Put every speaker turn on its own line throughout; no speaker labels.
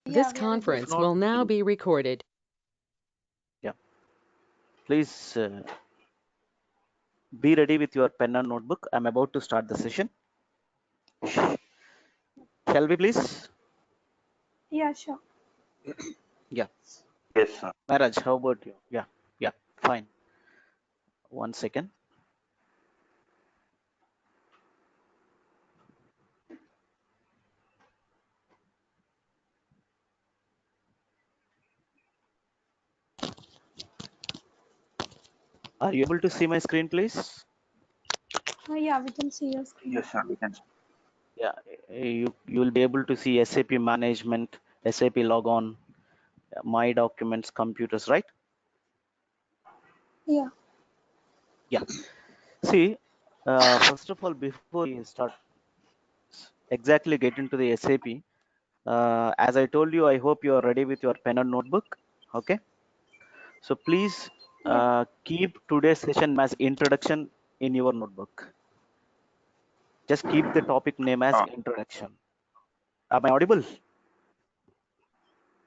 This
we are able
conference
to.
will now be recorded.
Yeah, please be ready with your pen and notebook. I'm about to start the session. Shall we please?
Yeah, sure.
Yeah.
Yes, sir.
Maharaj, how about you? Yeah, fine. 1 second. Are you able to see my screen, please?
Yeah, we can see your screen.
Yes, sir. We can.
Yeah, you will be able to see SAP management, SAP logon, my documents, computers, right?
Yeah.
Yeah. See, first of all, before we start exactly get into the SAP, as I told you, I hope you are ready with your pen and notebook. Okay. So please
Yeah.
keep today's session as introduction in your notebook. Just keep the topic name as introduction. Am I audible?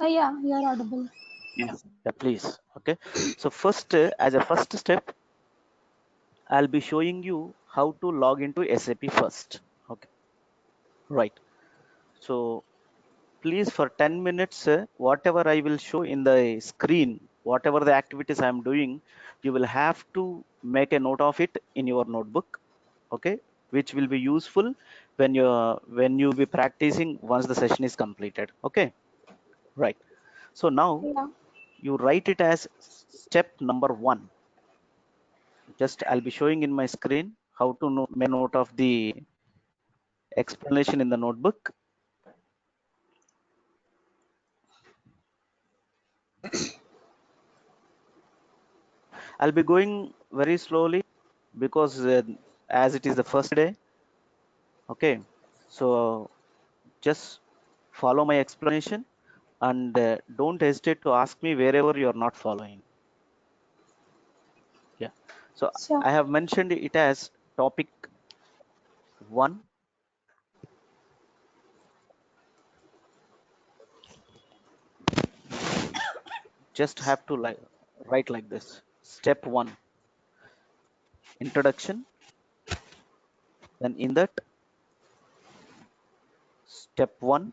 Yeah, you are audible.
Yeah, please. Okay. So first, as a first step, I'll be showing you how to log into SAP first. Okay. Right. So please for 10 minutes, whatever I will show in the screen, whatever the activities I'm doing, you will have to make a note of it in your notebook. Okay, which will be useful when you be practicing once the session is completed. Okay, right. So now
Yeah.
you write it as step number 1. Just I'll be showing in my screen how to make note of the explanation in the notebook. I'll be going very slowly because as it is the first day. Okay, so just follow my explanation and don't hesitate to ask me wherever you are not following. Yeah, so
Sure.
I have mentioned it as topic 1. Just have to write like this. Step 1, introduction. Then in that, step 1,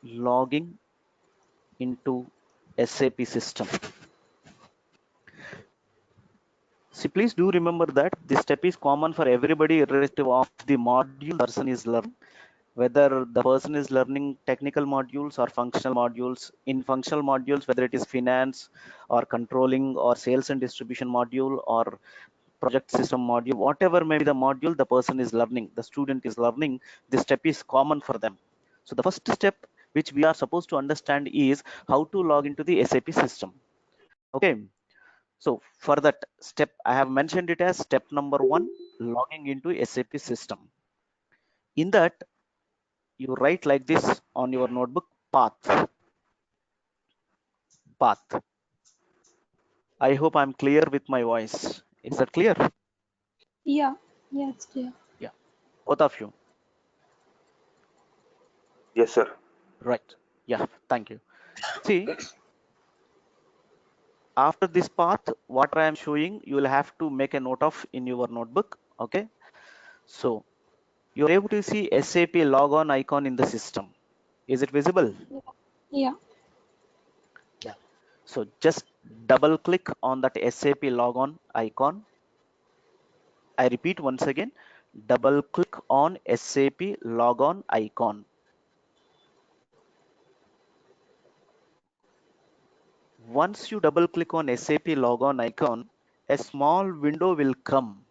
logging into SAP system. See, please do remember that this step is common for everybody irrespective of the module the person is learning, whether the person is learning technical modules or functional modules. In functional modules, whether it is finance or controlling or sales and distribution module or project system module, whatever may be the module the person is learning, the student is learning, this step is common for them. So the first step which we are supposed to understand is how to log into the SAP system. Okay. So for that step, I have mentioned it as step number 1, logging into SAP system. In that, you write like this on your notebook, path. I hope I'm clear with my voice. Is that clear?
Yeah. Yeah, it's clear.
Yeah, both of you.
Yes, sir.
Right. Yeah, thank you. See, after this path, what I am showing, you will have to make a note of in your notebook. Okay. So you're able to see SAP logon icon in the system. Is it visible?
Yeah.
Yeah. So just double click on that SAP logon icon. I repeat once again, double click on SAP logon icon. Once you double click on SAP logon icon, a small window will come.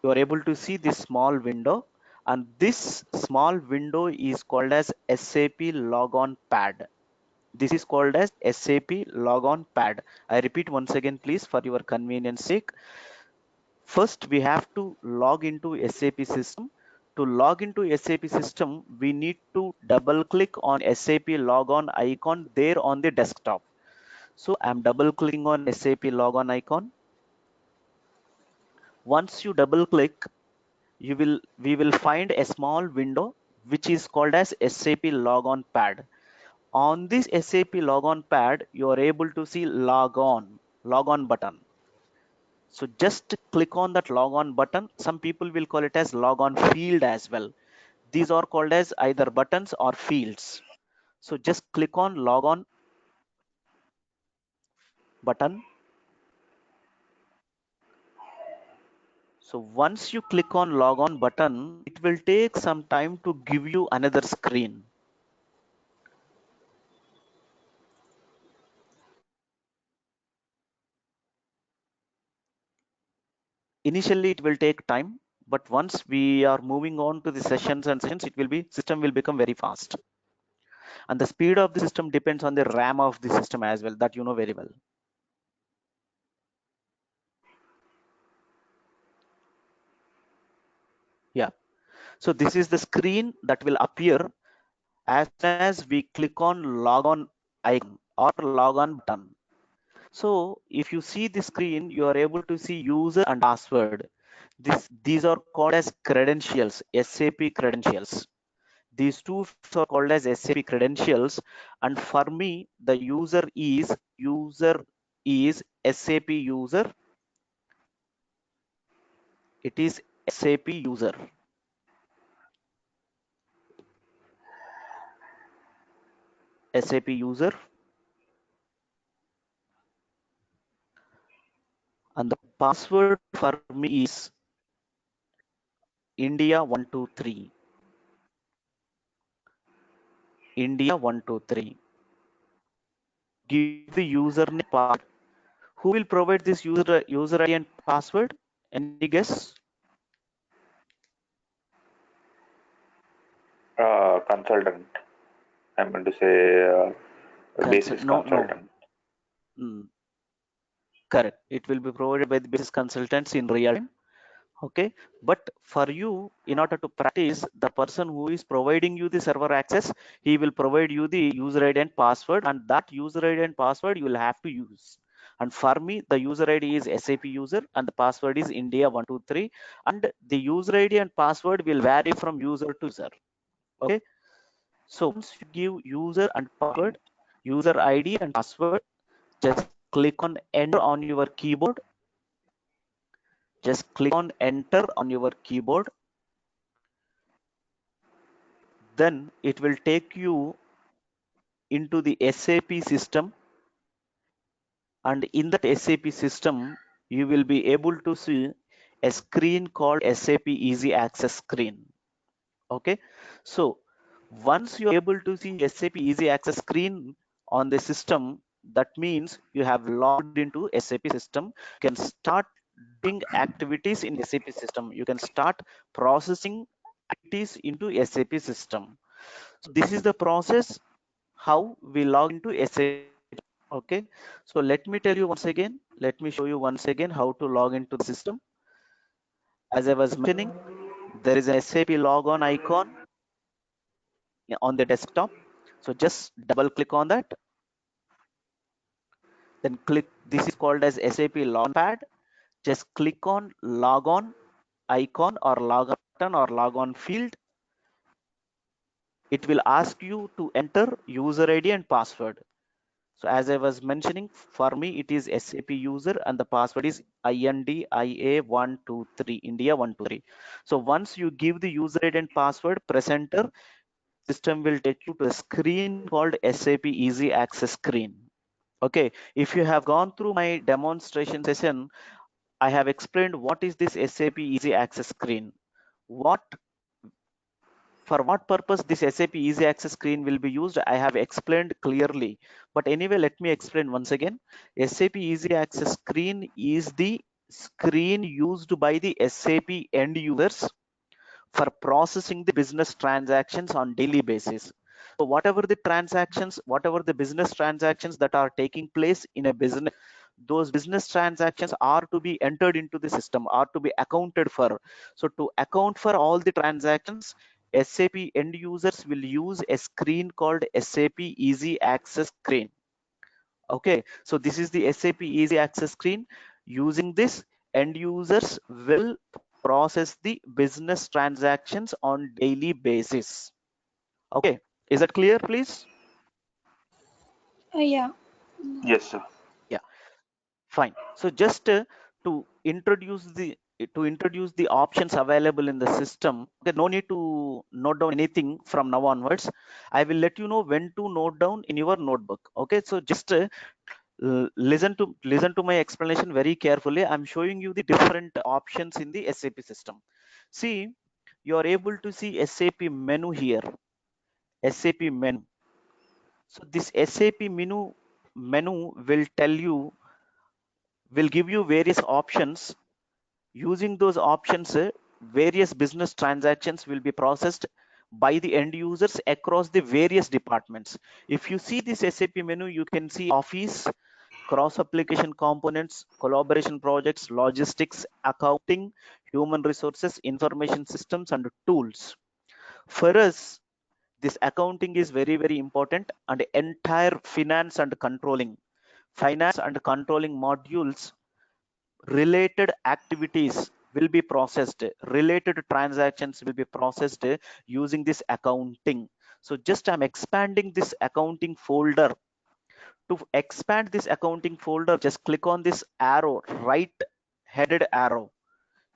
You are able to see this small window, and this small window is called as SAP logon pad. This is called as SAP logon pad. I repeat once again, please, for your convenience sake. First, we have to log into SAP system. To log into SAP system, we need to double click on SAP logon icon there on the desktop. So I'm double clicking on SAP logon icon. Once you double click, we will find a small window which is called as SAP logon pad. On this SAP logon pad, you are able to see logon button. So just click on that logon button. Some people will call it as logon field as well. These are called as either buttons or fields. So just click on logon button. So once you click on logon button, it will take some time to give you another screen. Initially it will take time, but once we are moving on to the sessions, it will be system will become very fast. And the speed of the system depends on the RAM of the system as well, that you know very well. Yeah. So this is the screen that will appear as soon as we click on logon icon or logon button. So if you see the screen, you are able to see user and password. These are called as credentials, SAP credentials. These two are called as SAP credentials, and for me, the user is SAP user. It is SAP user, SAP user, and the password for me is India123. India123. Give the username password. Who will provide this user ID and password? Any guess?
Consultant. I'm going to say basis
No, no.
consultant.
Mm, correct. It will be provided by the business consultants in real time. Okay, but for you, in order to practice, the person who is providing you the server access, he will provide you the user ID and password, and that user ID and password you will have to use. And for me, the user ID is SAP user and the password is India123, and the user ID and password will vary from user to user. Okay, so once you give user and password, user ID and password, just click on enter on your keyboard. Just click on enter on your keyboard. Then it will take you into the SAP system, and in that SAP system you will be able to see a screen called SAP Easy Access screen. Okay, so once you are able to see SAP Easy Access screen on the system, that means you have logged into SAP system. You can start doing activities in SAP system. You can start processing activities into SAP system. So this is the process how we log into SAP. Okay, so let me tell you once again, let me show you once again how to log into the system. As I was mentioning, there is an SAP logon icon on the desktop. So just double click on that, then click, this is called as SAP logon pad. Just click on logon icon or logon button or logon field. It will ask you to enter user ID and password. So as I was mentioning, for me it is SAP user and the password is INDIA123, India123. So once you give the user ID and password, press enter, system will take you to a screen called SAP Easy Access screen. Okay, if you have gone through my demonstration session, I have explained what is this SAP Easy Access screen. What For what purpose this SAP Easy Access screen will be used, I have explained clearly. But anyway, let me explain once again. SAP Easy Access screen is the screen used by the SAP end users for processing the business transactions on daily basis. So whatever the business transactions that are taking place in a business, those business transactions are to be entered into the system, are to be accounted for. So to account for all the transactions, SAP end users will use a screen called SAP Easy Access screen. Okay, so this is the SAP Easy Access screen. Using this, end users will process the business transactions on daily basis. Okay, is that clear, please?
Yeah.
Yes, sir.
Yeah, fine. So just to introduce the options available in the system. Okay, no need to note down anything from now onwards. I will let you know when to note down in your notebook. Okay, so just listen to my explanation very carefully. I'm showing you the different options in the SAP system. See, you are able to see SAP menu here. SAP menu. So this SAP menu will give you various options. Using those options, various business transactions will be processed by the end users across the various departments. If you see this SAP menu, you can see Office, cross application components, collaboration projects, logistics, accounting, human resources, information systems, and tools. For us, this accounting is very, very important, and entire finance and controlling modules, related activities will be processed, related transactions will be processed using this accounting. So just I'm expanding this accounting folder. To expand this accounting folder, just click on this arrow, right headed arrow.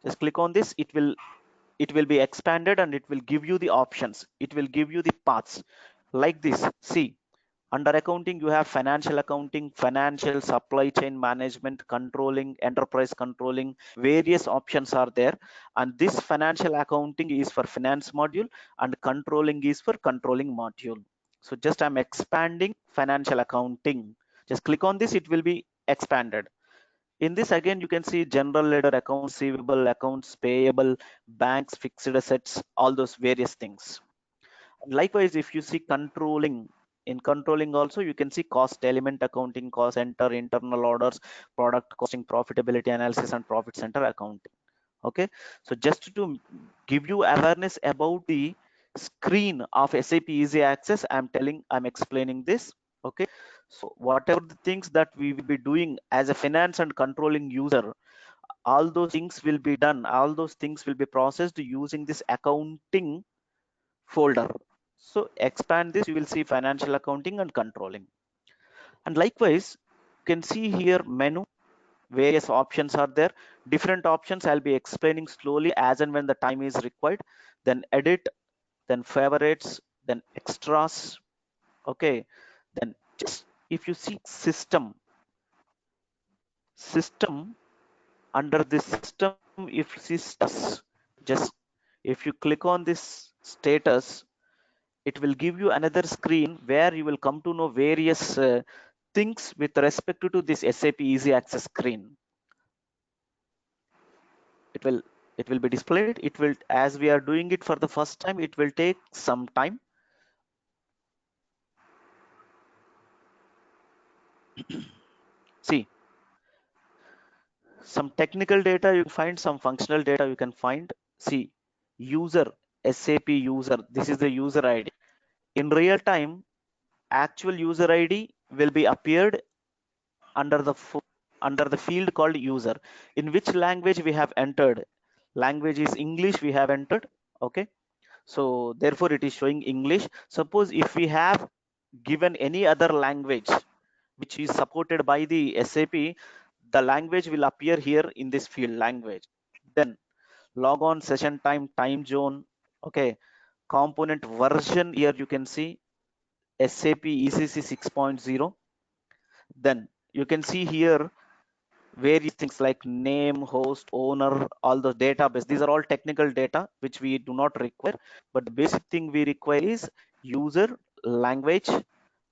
Just click on this. It will be expanded and it will give you the options. It will give you the paths like this. See, under accounting, you have financial accounting, financial supply chain management, controlling, enterprise controlling, various options are there. And this financial accounting is for finance module and controlling is for controlling module. So just I'm expanding financial accounting. Just click on this, it will be expanded. In this, again, you can see general ledger, accounts receivable, accounts payable, banks, fixed assets, all those various things. Likewise, if you see controlling, in controlling also you can see cost element accounting, cost center, internal orders, product costing, profitability analysis, and profit center accounting. Okay, so just to give you awareness about the screen of SAP Easy Access, I'm explaining this. Okay, so whatever the things that we will be doing as a finance and controlling user, all those things will be done, all those things will be processed using this accounting folder. So expand this, you will see financial accounting and controlling. And likewise, you can see here menu, various options are there. Different options I'll be explaining slowly as and when the time is required. Then edit, then favorites, then extras. Okay, then just if you see system, under this system, if you see status, just if you click on this status, it will give you another screen where you will come to know various things with respect to this SAP Easy Access screen. It will be displayed. It will, as we are doing it for the first time, it will take some time. See, some technical data you can find, some functional data you can find. See, user, SAP user, this is the user ID. In real time, actual user ID will be appeared under the field called user. In which language we have entered? Language is English we have entered. Okay, so therefore it is showing English. Suppose if we have given any other language which is supported by the SAP, the language will appear here in this field language. Then log on, session time, time zone. Okay, component version, here you can see SAP ECC 6.0. Then you can see here various things like name, host, owner, all the database. These are all technical data which we do not require, but the basic thing we require is user, language,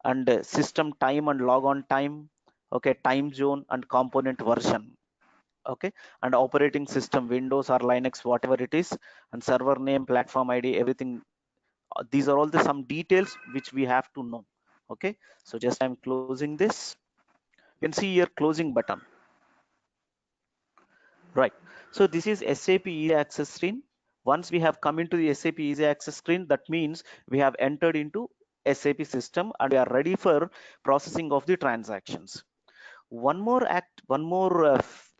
and system time and logon time. Okay, time zone and component version. Okay, and operating system, Windows or Linux, whatever it is, and server name, platform ID, everything. These are all the some details which we have to know. Okay, so just I'm closing this. You can see here closing button. Right. So this is SAP Easy Access screen. Once we have come into the SAP Easy Access screen, that means we have entered into SAP system and we are ready for processing of the transactions. One more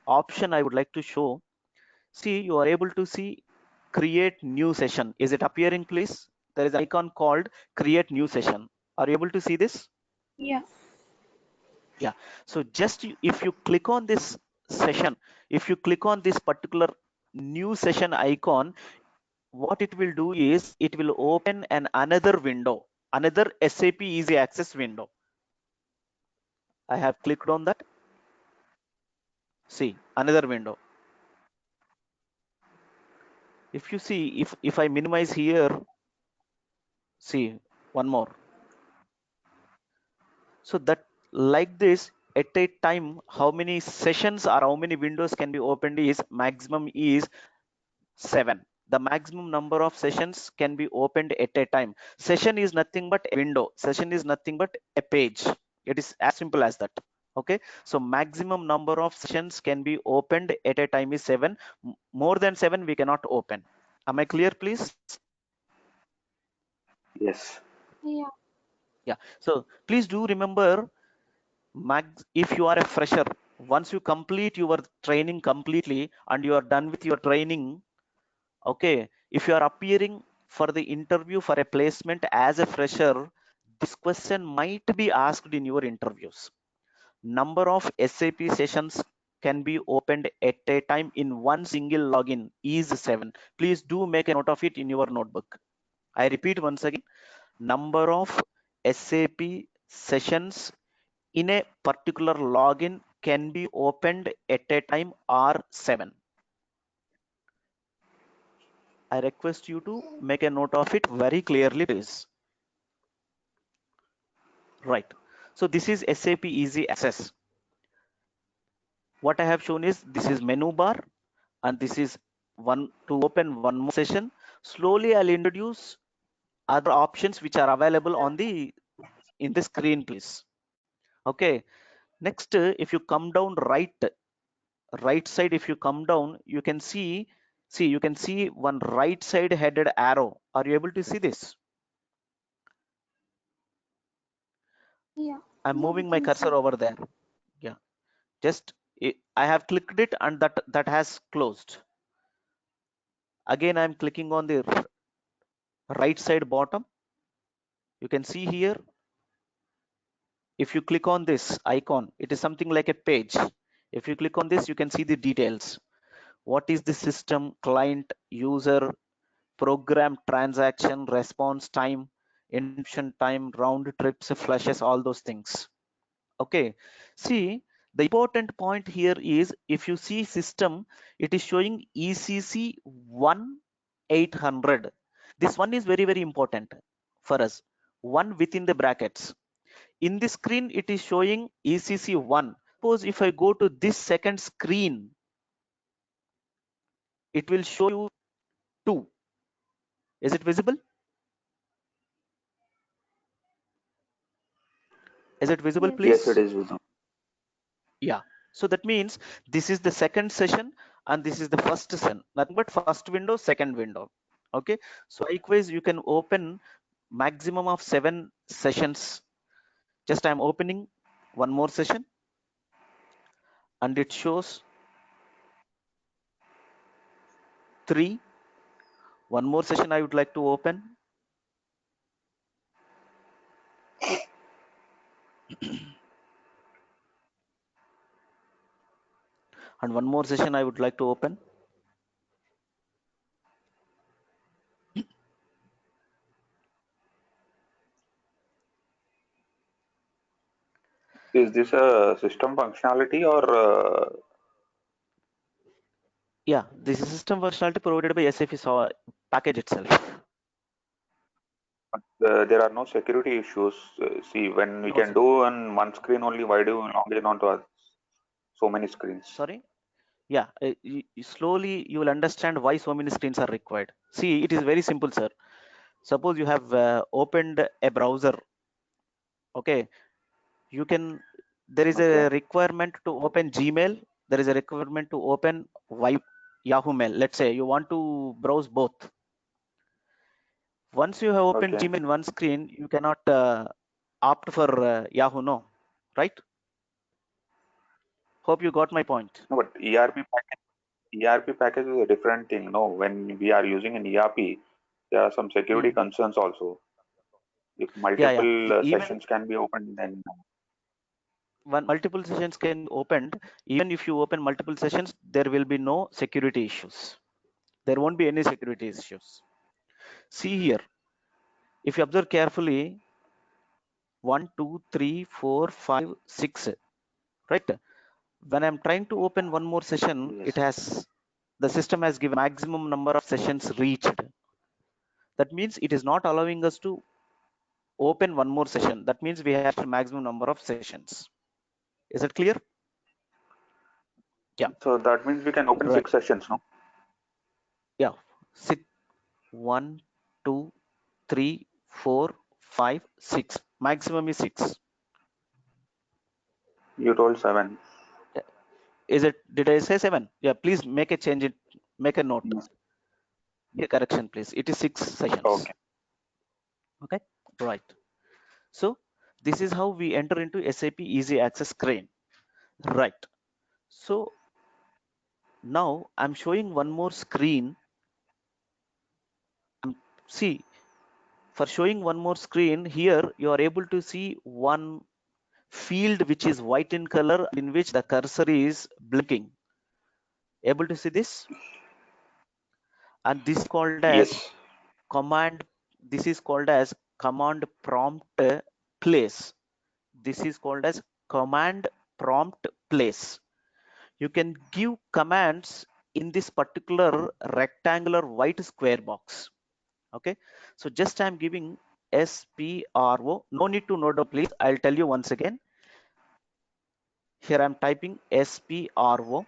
option I would like to show. See, you are able to see create new session. Is it appearing, please? There is an icon called create new session. Are you able to see this?
Yeah.
Yeah. So just if you click on this session, if you click on this particular new session icon, what it will do is it will open another window, another SAP Easy Access window. I have clicked on that. See, another window. If you see, if I minimize here, see one more. So that like this at a time, how many sessions or how many windows can be opened is maximum is 7. The maximum number of sessions can be opened at a time. Session is nothing but a window. Session is nothing but a page. It is as simple as that. Okay. So maximum number of sessions can be opened at a time is 7. More than 7 we cannot open. Am I clear, please?
Yes.
Yeah.
Yeah. So please do remember, if you are a fresher, once you complete your training completely and you are done with your training, okay, if you are appearing for the interview for a placement as a fresher, this question might be asked in your interviews. Number of SAP sessions can be opened at a time in one single login is 7. Please do make a note of it in your notebook. I repeat once again, number of SAP sessions in a particular login can be opened at a time are 7. I request you to make a note of it very clearly, please. Right. So this is SAP Easy Access. What I have shown is this is menu bar, and this is one to open one more session. Slowly I'll introduce other options which are available on the in the screen, please. Okay. Next, if you come down right side, if you come down, you can see you can see one right side headed arrow. Are you able to see this?
Yeah.
I'm
Yeah, we
moving my
can see.
cursor over there. Yeah, just I have clicked it and that has closed. Again, I'm clicking on the right side bottom. You can see here, if you click on this icon, it is something like a page. If you click on this, you can see the details. What is the system, client, user, program, transaction, response time, encryption time, round trips, flushes, all those things. Okay. See, the important point here is if you see system, it is showing ECC 1800. This one is very, very important for us. One within the brackets. In this screen, it is showing ECC 1. Suppose if I go to this second screen, it will show you 2. Is it visible? Is it visible,
Yes.
Yes, it
please?
is visible.
Yeah. So that means this is the second session and this is the first session. Nothing but first window, second window. Okay. So likewise, you can open maximum of 7 sessions. Just I'm opening one more session and it shows 3. One more session I would like to open. And one more session I would like to open.
Is this a system functionality or
Yeah, this is system functionality provided by SAP package itself.
there are no security issues? See, when we
No,
can
sir.
do on one screen only, why do we log in onto so many screens?
Sorry. Yeah, slowly you will understand why so many screens are required. See, it is very simple, sir. Suppose you have opened a browser. Okay, you can. There is
Okay.
a requirement to open Gmail. There is a requirement to open Yahoo Mail. Let's say you want to browse both. Once you have opened
Okay.
Gmail in one screen, you cannot opt for Yahoo, no, right? Hope you got my point.
No, but ERP package is a different thing. No, when we are using an ERP, there are some security
Hmm.
concerns also. If
Yeah.
multiple
Even
sessions can be opened, then
when multiple sessions can be opened, even if you open multiple sessions, there will be no security issues. There won't be any security issues. See here, if you observe carefully, 1, 2, 3, 4, 5, 6, right? When I'm trying to open one more session,
yes,
the system has given maximum number of sessions reached. That means it is not allowing us to open one more session. That means we have the maximum number of sessions. Is it clear? Yeah,
so that means we can open
right.
6 sessions, no?
Yeah, six, 1, 2, 3, 4, 5, 6. Maximum is 6.
You told 7.
Is it? Did I say 7? Yeah, please make a change. Make a note.
Yes.
Make a correction, please. It is 6 sessions.
Okay.
Okay, right. So this is how we enter into SAP Easy Access screen. Right. So now I'm showing one more screen. See, for showing one more screen here, you are able to see one field which is white in color, in which the cursor is blinking. Able to see this? And this is called as
Yes.
command. This is called as command prompt place. This is called as command prompt place. You can give commands in this particular rectangular white square box. Okay, so just I'm giving SPRO. No need to note down, please. I'll tell you once again. Here I'm typing SPRO.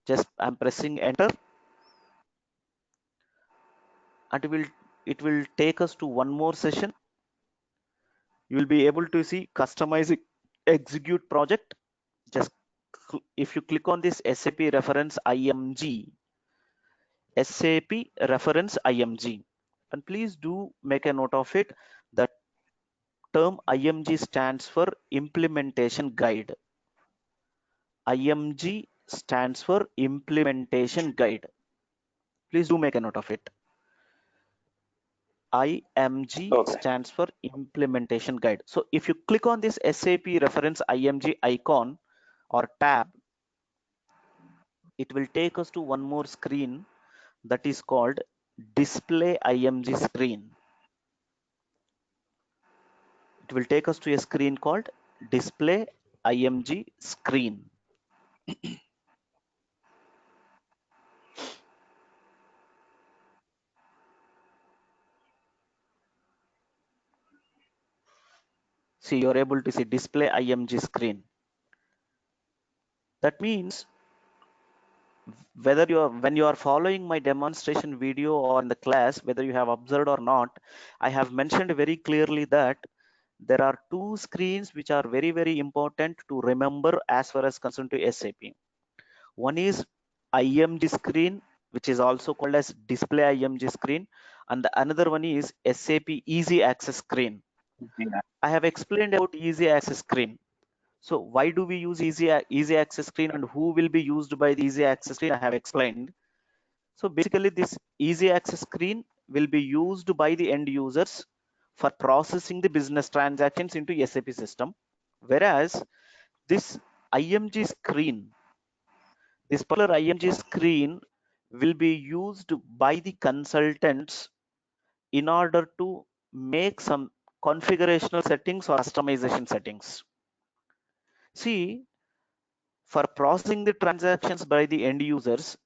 Just I'm pressing enter, and it will take us to one more session. You will be able to see customize execute project. Just if you click on this SAP reference IMG, SAP reference IMG, and please do make a note of it. The term IMG stands for implementation guide. IMG stands for implementation guide. Please do make a note of it. IMG
Okay.
stands for implementation guide. So if you click on this SAP reference IMG icon or tab, it will take us to one more screen that is called display IMG screen. It will take us to a screen called display IMG screen. See, you're able to see display IMG screen. That means when you are following my demonstration video or in the class, whether you have observed or not, I have mentioned very clearly that there are two screens which are very, very important to remember as far as concerned to SAP. One is IMG screen, which is also called as display IMG screen, and the another one is SAP Easy Access screen.
Yeah.
I have explained about Easy Access screen. So why do we use easy access screen and who will be used by the easy access screen? I have explained. So basically this easy access screen will be used by the end users for processing the business transactions into SAP system. Whereas this IMG screen, this particular IMG screen will be used by the consultants in order to make some configurational settings or customization settings. See, for processing the transactions by the end users,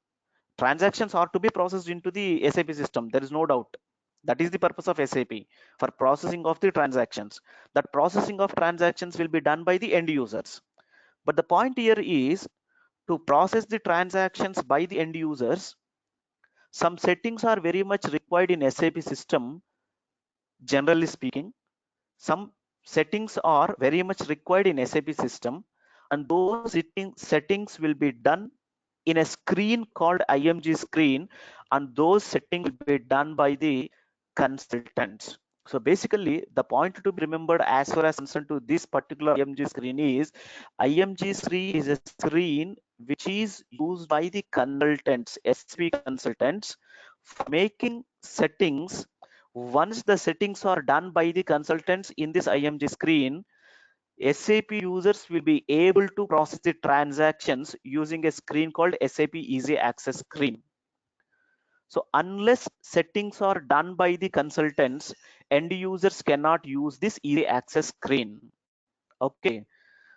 transactions are to be processed into the SAP system. There is no doubt. That is the purpose of SAP, for processing of the transactions. That processing of transactions will be done by the end users. But the point here is to process the transactions by the end users, some settings are very much required in SAP system. Generally speaking, some settings are very much required in SAP system, and those settings will be done in a screen called IMG screen, and those settings will be done by the consultants. So basically, the point to be remembered as far as concerned to this particular IMG screen is IMG screen is a screen which is used by the consultants, SAP consultants, for making settings. Once the settings are done by the consultants in this IMG screen, SAP users will be able to process the transactions using a screen called SAP Easy Access screen. So unless settings are done by the consultants, end users cannot use this easy access screen. Okay.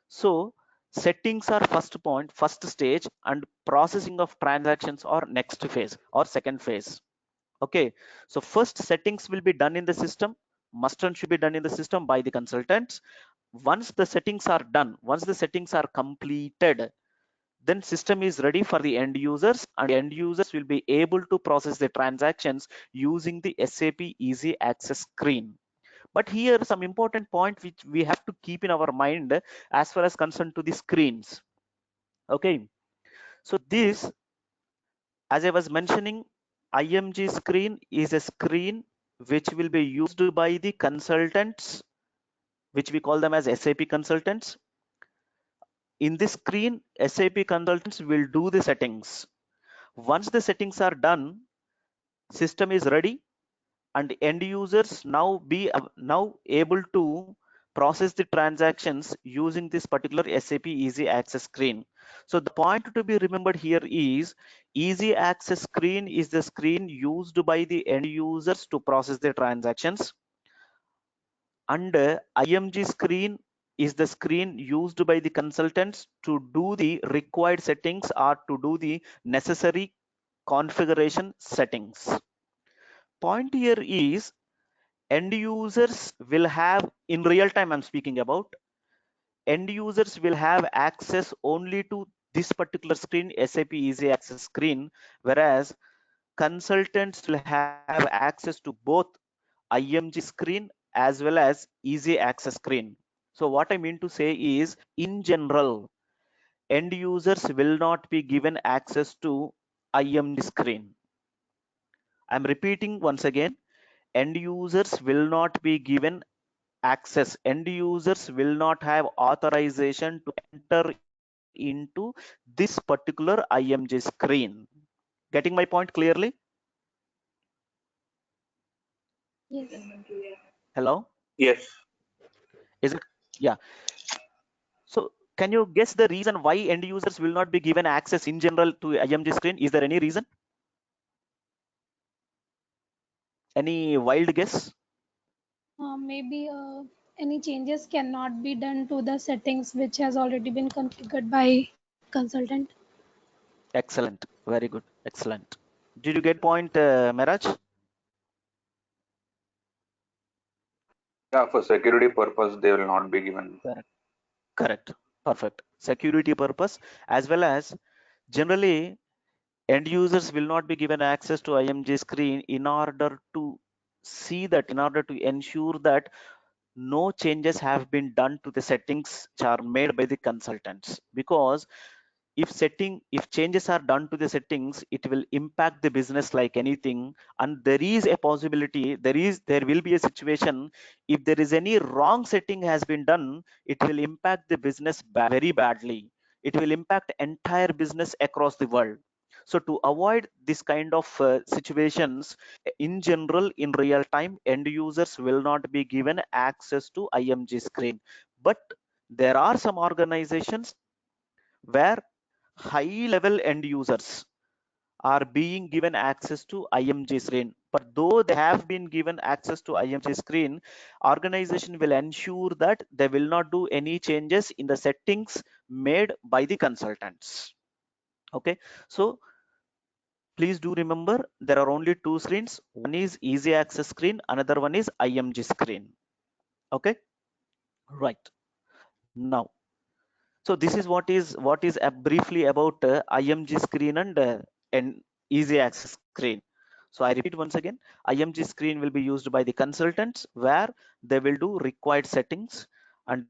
So settings are first point, first stage, and processing of transactions are next phase or second phase. Okay. So first settings will be done in the system, must and should be done in the system by the consultants. Once the settings are done, once the settings are completed, then system is ready for the end users, and end users will be able to process the transactions using the SAP Easy Access screen. But here some important point which we have to keep in our mind as far as concerned to the screens. Okay, so this, as I was mentioning, IMG screen is a screen which will be used by the consultants, which we call them as SAP consultants. In this screen, SAP consultants will do the settings. Once the settings are done, system is ready, and end users now able to process the transactions using this particular SAP Easy Access screen. So the point to be remembered here is Easy Access screen is the screen used by the end users to process their transactions, and IMG screen is the screen used by the consultants to do the required settings or to do the necessary configuration settings. Point here is end users will have, in real time I'm speaking about, end users will have access only to this particular screen, SAP Easy Access screen, whereas consultants will have access to both IMG screen as well as Easy Access screen. So what I mean to say is, in general, end users will not be given access to IMG screen. I'm repeating once again, end users will not be given access. End users will not have authorization to enter into this particular IMG screen. Getting my point clearly?
Yes.
Hello?
Yes.
Is it? Yeah. So can you guess the reason why end users will not be given access in general to IMG screen? Is there any reason? Any wild guess?
Maybe any changes cannot be done to the settings which has already been configured by consultant.
Excellent. Very good. Excellent. Did you get point, Meraj?
Yeah, for security purpose, they will not be given.
Correct. Correct. Perfect. Security purpose, as well as generally end users will not be given access to IMG screen in order to see that, in order to ensure that no changes have been done to the settings which are made by the consultants, because if changes are done to the settings, it will impact the business like anything, and there is a possibility, there will be a situation, if there is any wrong setting has been done, it will impact the business very badly. It will impact entire business across the world. So to avoid this kind of situations, in general, in real time, end users will not be given access to IMG screen. But there are some organizations where high level end users are being given access to IMG screen. But though they have been given access to IMG screen, organization will ensure that they will not do any changes in the settings made by the consultants. Okay, so please do remember there are only two screens. One is easy access screen, another one is IMG screen. Okay, right. Now, so this is what is briefly about IMG screen and easy access screen. So I repeat once again, IMG screen will be used by the consultants where they will do required settings, and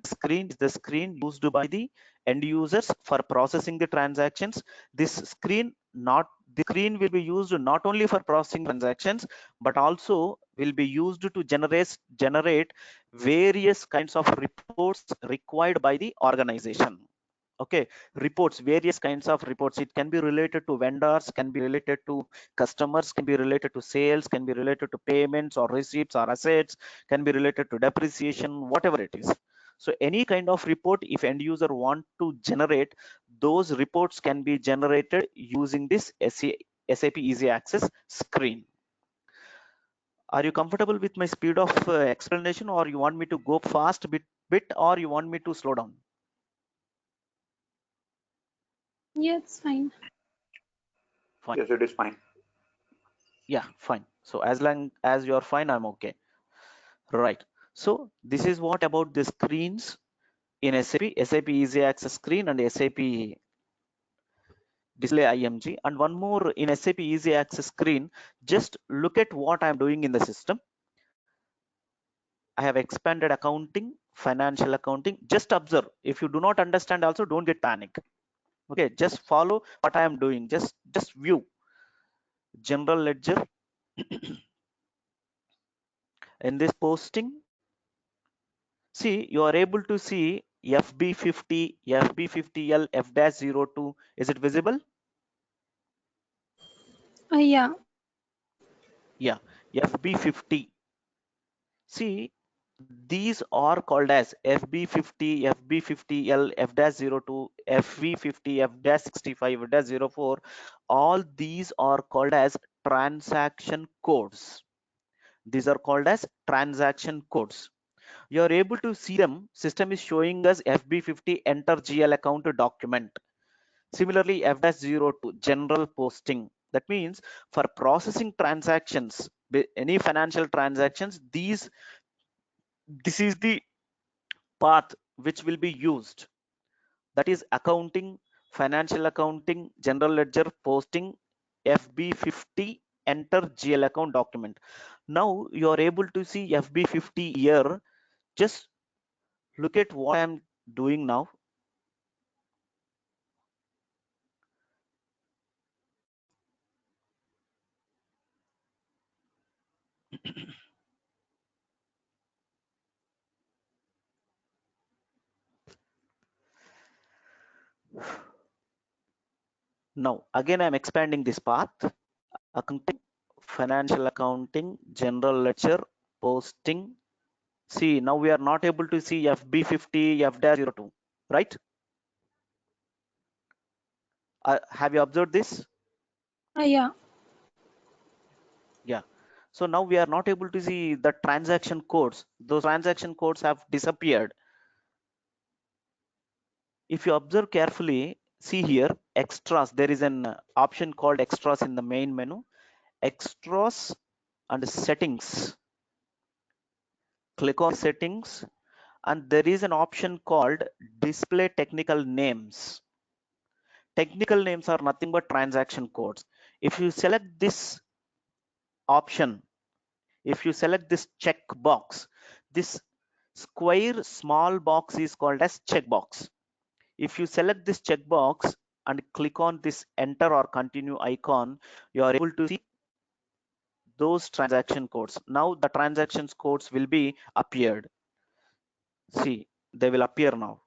this screen is the screen used by the end users for processing the transactions. This screen not the screen will be used not only for processing transactions, but also will be used to generate various kinds of reports required by the organization. Okay, reports, various kinds of reports. It can be related to vendors, can be related to customers, can be related to sales, can be related to payments or receipts or assets, can be related to depreciation, whatever it is. So any kind of report, if end user want to generate, those reports can be generated using this SAP Easy Access screen. Are you comfortable with my speed of explanation, or you want me to go fast bit, or you want me to slow down?
Yeah, it's fine.
Fine.
Yes, it is fine.
Yeah, fine. So as long as you're fine, I'm okay. Right. So this is what about the screens in SAP Easy Access screen and SAP Display IMG. And one more in SAP Easy Access screen, just look at what I'm doing in the system. I have expanded accounting, financial accounting. Just observe. If you do not understand also, don't get panic. Okay, just follow what I am doing. Just view general ledger in this posting. See, you are able to see FB50, FB50L, F-02. Is it visible?
Yeah.
Yeah, FB50. See, these are called as FB50, FB50L, F-02, FV50, F-65, F-04. All these are called as transaction codes. These are called as transaction codes. You are able to see them. System is showing us FB50 enter GL account document. Similarly, F-02 general posting. That means for processing transactions, any financial transactions, this is the path which will be used. That is accounting, financial accounting, general ledger posting, FB50 enter GL account document. Now you are able to see FB50 here. Just look at what I am doing now. Now again I'm expanding this path. Accounting, financial accounting, general ledger, posting. See, now we are not able to see FB50, F-02, right? Have you observed this?
Yeah.
Yeah. So now we are not able to see the transaction codes. Those transaction codes have disappeared. If you observe carefully, see here, extras. There is an option called extras in the main menu. Extras and settings. Click on settings, and there is an option called display technical names. Technical names are nothing but transaction codes. If you select this option, if you select this check box, this square small box is called as checkbox. If you select this checkbox and click on this enter or continue icon, you are able to see those transaction codes. Now the transactions codes will be appeared. See, they will appear now.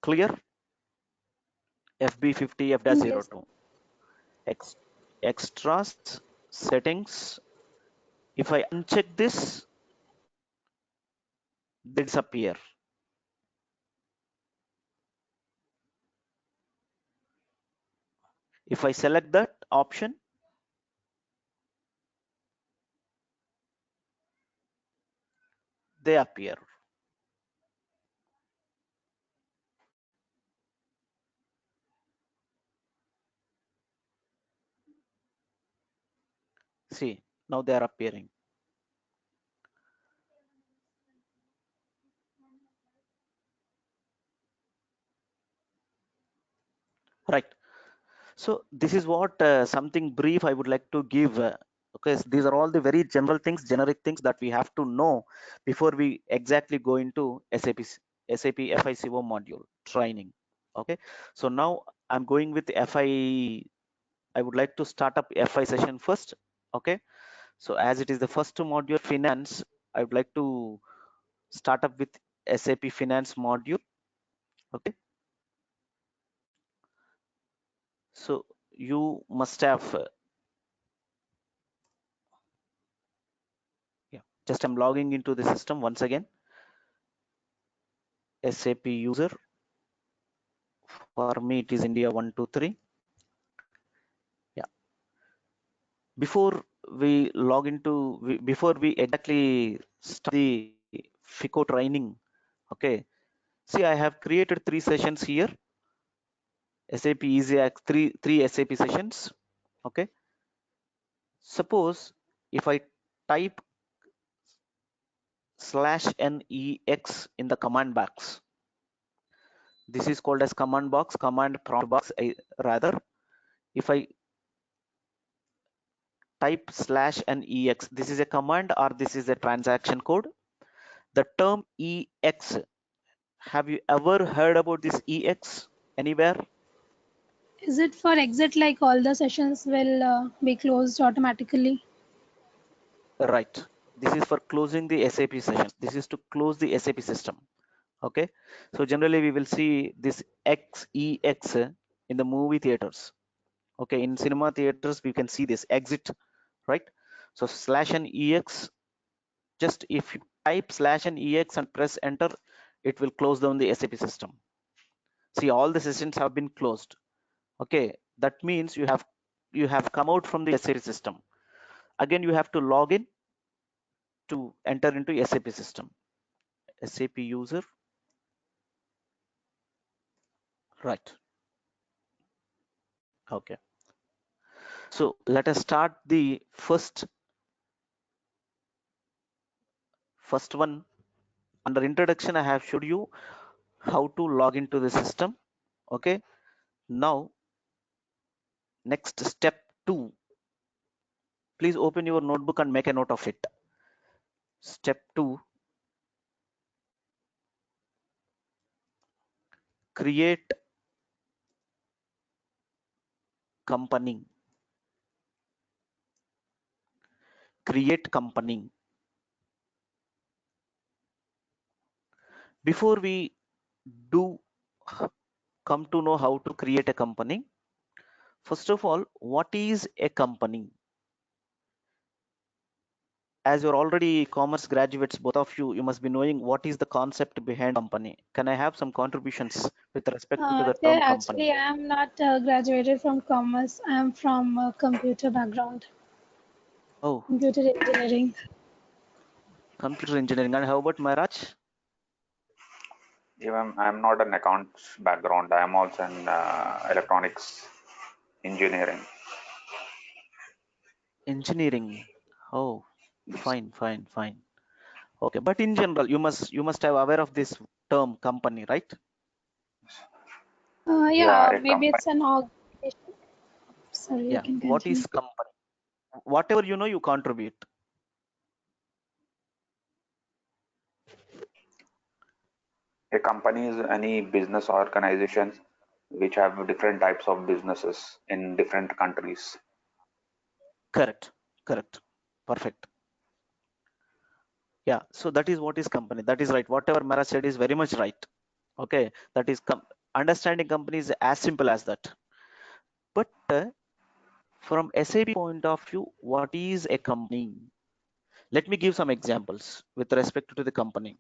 Clear? FB50,
Yes.
F-02. Extras, settings. If I uncheck this, they disappear. If I select that option, they appear. See, now they are appearing. Right. So this is what something brief I would like to give. Okay, so these are all the very general things, generic things that we have to know before we exactly go into SAP FICO module training. Okay, so now I'm going with FI. I would like to start up FI session first. Okay, so as it is the first module finance, I would like to start up with SAP Finance module. Okay, so you must have yeah, just I'm logging into the system once again. SAP user, for me it is India 123. Yeah, before we log into, before we exactly start the FICO training, okay, see I have created 3 sessions here. SAP Easy three SAP sessions. Okay, suppose if I type /NEX in the command box, this is called as command prompt box. Rather, if I type /NEX, this is a command or this is a transaction code. The term EX, have you ever heard about this EX anywhere?
Is it for exit, like all the sessions will be closed automatically?
Right. This is for closing the SAP session. This is to close the SAP system. Okay. So generally we will see this XEX in the movie theaters. Okay. In cinema theaters, we can see this exit, right? So /NEX, just if you type /NEX and press enter, it will close down the SAP system. See, all the sessions have been closed. Okay. That means you have come out from the SAP system. Again, you have to log in to enter into SAP system. SAP user, right? Okay, so let us start the first one. Under introduction, I have showed you how to log into the system. Okay, now next step 2, please open your notebook and make a note of it. Step 2, create company. Create company. Before we do come to know how to create a company, first of all, what is a company? As you're already commerce graduates, both of you, you must be knowing what is the concept behind company. Can I have some contributions with respect to the term company?
Actually, I am not graduated from commerce. I am from computer background,
Oh,
computer engineering.
computer engineering. And how about Maharaj?
Even I'm not an accounts background. I am also in electronics engineering.
Engineering. Oh,
Yes.
fine. Okay, but in general, you must have aware of this term company, right?
Yeah,
Yeah,
a
maybe
company.
it's an organization. Sorry, you
Yeah.
can
What
continue.
is company? Whatever you know, you contribute.
A company is any business organizations which have different types of businesses in different countries.
Correct. Correct. Perfect. Yeah. So that is what is company. That is right. Whatever Maharaj said is very much right. Okay. That is understanding company is as simple as that. But from SAP point of view, what is a company? Let me give some examples with respect to the company.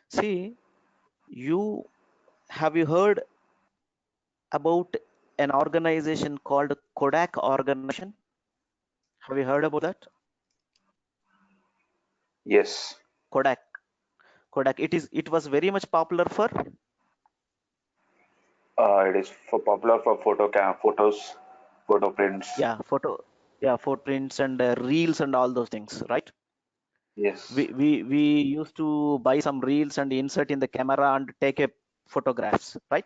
See, have you heard about an organization called Kodak organization? Have you heard about that?
Yes,
Kodak. Kodak. It was very much popular for,
it is for popular for photos, photo prints.
yeah, photo prints and reels and all those things, right? we,
Yes,
we we used to buy some reels and insert in the camera and take a photographs, right?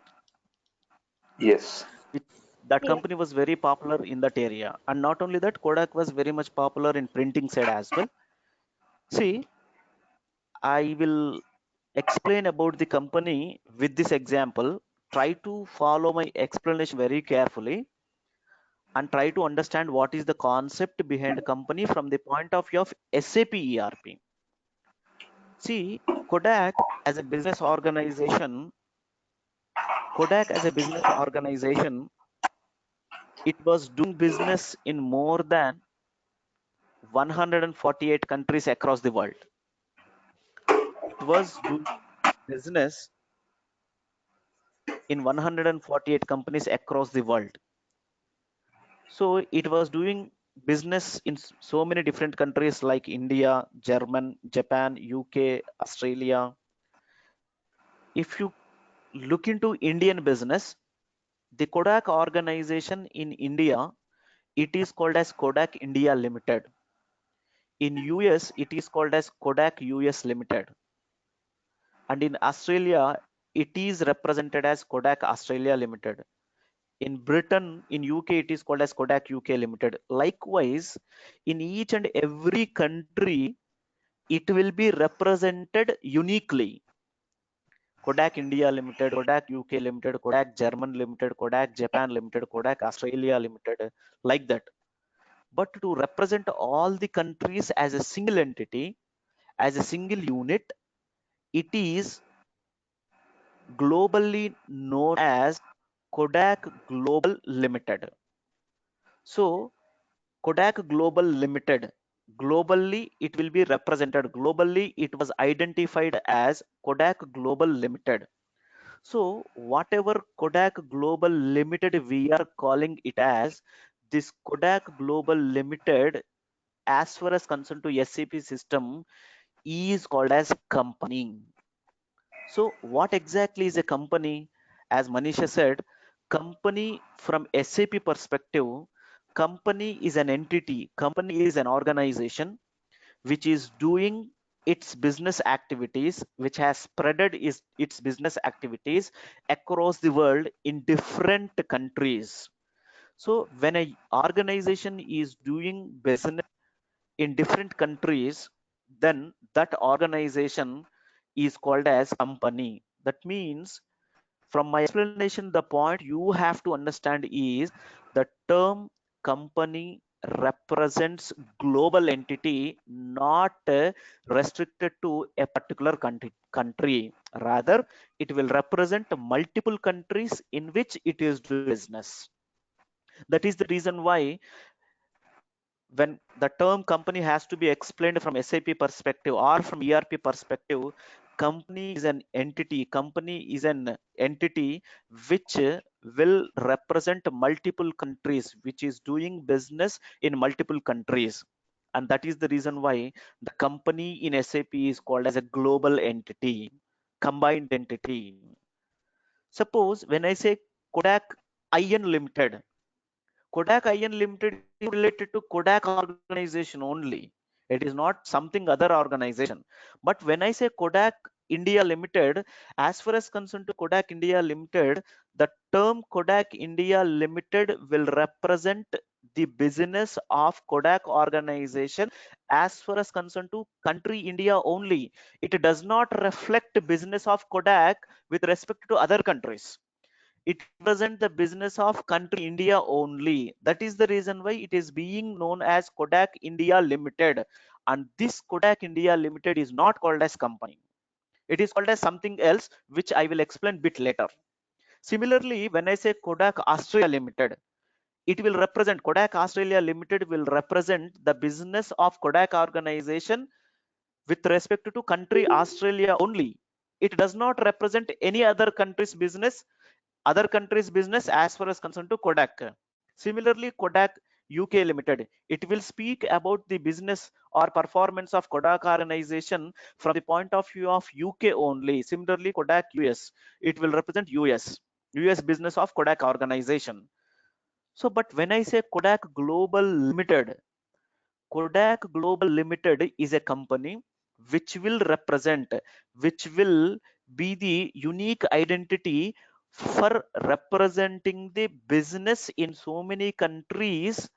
yes,
it, that
Yeah.
company was very popular in that area. And not only that, Kodak was very much popular in printing side as well. See, I will explain about the company with this example. Try to follow my explanation very carefully and try to understand what is the concept behind company from the point of view of SAP ERP. See, Kodak as a business organization, Kodak as a business organization, it was doing business in more than 148 countries across the world. It was doing business in 148 companies across the world. So it was doing business in so many different countries like India, German, Japan, UK, Australia. If you look into Indian business, the Kodak organization in India, it is called as Kodak India Limited. In US, it is called as Kodak US Limited. And in Australia, it is represented as Kodak Australia Limited. In Britain, in UK, it is called as Kodak UK Limited. Likewise, in each and every country, it will be represented uniquely. Kodak India Limited, Kodak UK Limited, Kodak German Limited, Kodak Japan Limited, Kodak Australia Limited, like that. But to represent all the countries as a single entity, as a single unit, it is globally known as Kodak Global Limited. So Kodak Global Limited, globally it will be represented. Globally it was identified as Kodak Global Limited. So whatever Kodak Global Limited we are calling it as, this Kodak Global Limited, as far as concerned to SAP system, is called as company. So what exactly is a company? As Manisha said, company from SAP perspective, company is an entity, company is an organization which is doing its business activities, which has spreaded its business activities across the world in different countries. So when an organization is doing business in different countries, then that organization is called as company. That means, from my explanation, the point you have to understand is the term company represents global entity, not restricted to a particular country. Rather, it will represent multiple countries in which it is doing business. That is the reason why when the term company has to be explained from SAP perspective or from ERP perspective, company is an entity. Company is an entity which will represent multiple countries, which is doing business in multiple countries. And that is the reason why the company in SAP is called as a global entity, combined entity. Suppose when I say Kodak IN Limited, Kodak IN Limited is related to Kodak organization only. It is not something other organization. But when I say Kodak India Limited, as far as concerned to Kodak India Limited, the term Kodak India Limited will represent the business of Kodak organization as far as concerned to country India only. It does not reflect business of Kodak with respect to other countries. It represents the business of country India only. That is the reason why it is being known as Kodak India Limited. And this Kodak India Limited is not called as company. It is called as something else, which I will explain bit later. Similarly, when I say Kodak Australia Limited, it will represent, Kodak Australia Limited will represent the business of Kodak organization with respect to country Australia only. It does not represent any other country's business, as far as concerned to Kodak. Similarly, Kodak UK Limited, it will speak about the business or performance of Kodak organization from the point of view of UK only. Similarly, Kodak US, it will represent US business of Kodak organization. So, but when I say Kodak Global Limited, Kodak Global Limited is a company which will represent, which will be the unique identity for representing the business in so many countries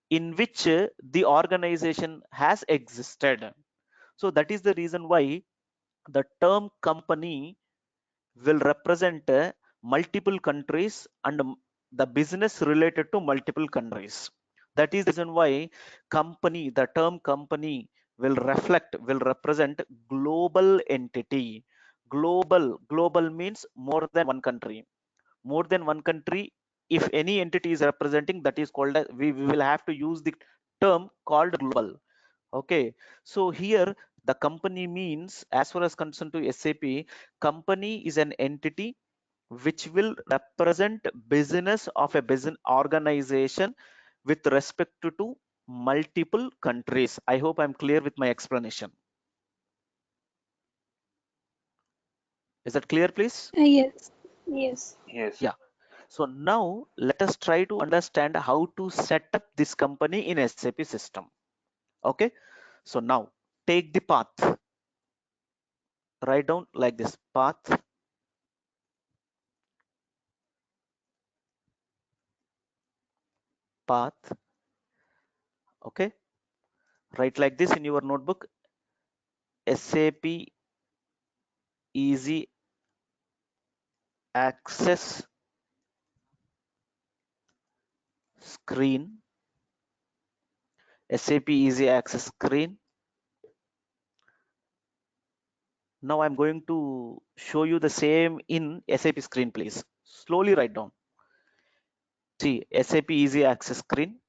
in which the organization has existed. So that is the reason why the term company will represent multiple countries and the business related to multiple countries. That is the reason why company, the term company will represent global entity. Global means more than one country. More than one country, if any entity is representing, that is called as, we will have to use the term called global. Okay, so here the company means, as far as concerned to SAP, company is an entity which will represent business of a business organization with respect to multiple countries. I hope I'm clear with my explanation. Is that clear, please?
Yes. Yes.
Yes.
Yeah. So now let us try to understand how to set up this company in SAP system. Okay. So now take the path, write down like this: path, path. Okay. Write like this in your notebook: SAP easy access screen, SAP easy access screen. Now I'm going to show you the same in SAP screen, please. Slowly write down. See, SAP easy access screen.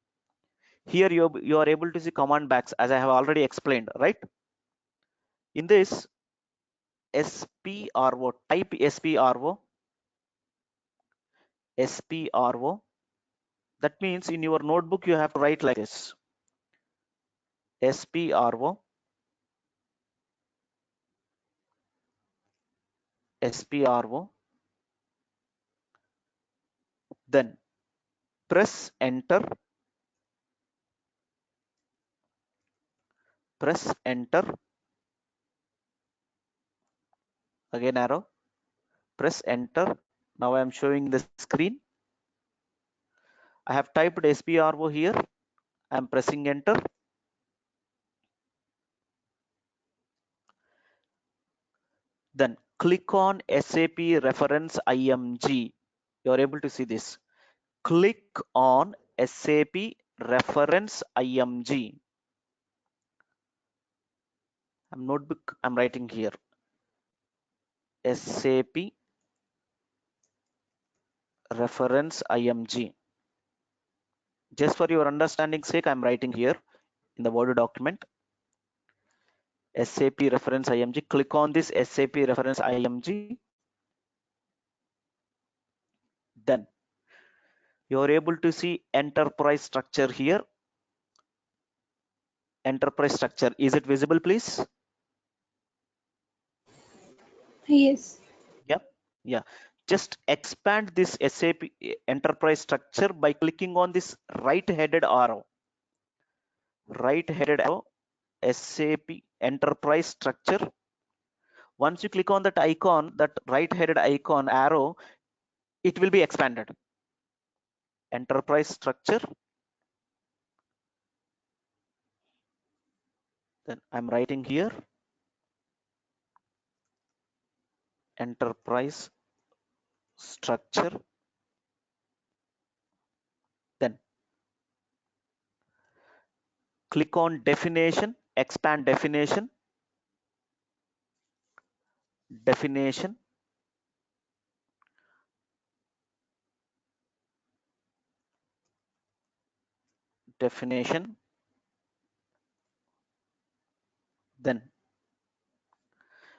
Here you are able to see command backs, as I have already explained, right? In this SPRO, type SPRO, SPRO. That means in your notebook you have to write like this: SPRO, SPRO. Then press enter, press enter, again arrow, press enter. Now I am showing the screen. I have typed SPRO here. I am pressing enter. Then click on SAP reference IMG. You are able to see this. Click on SAP reference IMG. Notebook, I'm writing here SAP reference IMG. Just for your understanding sake, I'm writing here in the Word document SAP reference IMG. Click on this SAP reference IMG. Then you're able to see enterprise structure here. Enterprise structure, is it visible, please?
Yes.
Yeah, yeah. Just expand this SAP enterprise structure by clicking on this right-headed arrow. Right-headed arrow, SAP enterprise structure. Once you click on that icon, that right-headed icon arrow, it will be expanded. Enterprise structure. Then I'm writing here enterprise structure. Then click on definition, expand definition, definition, definition. Then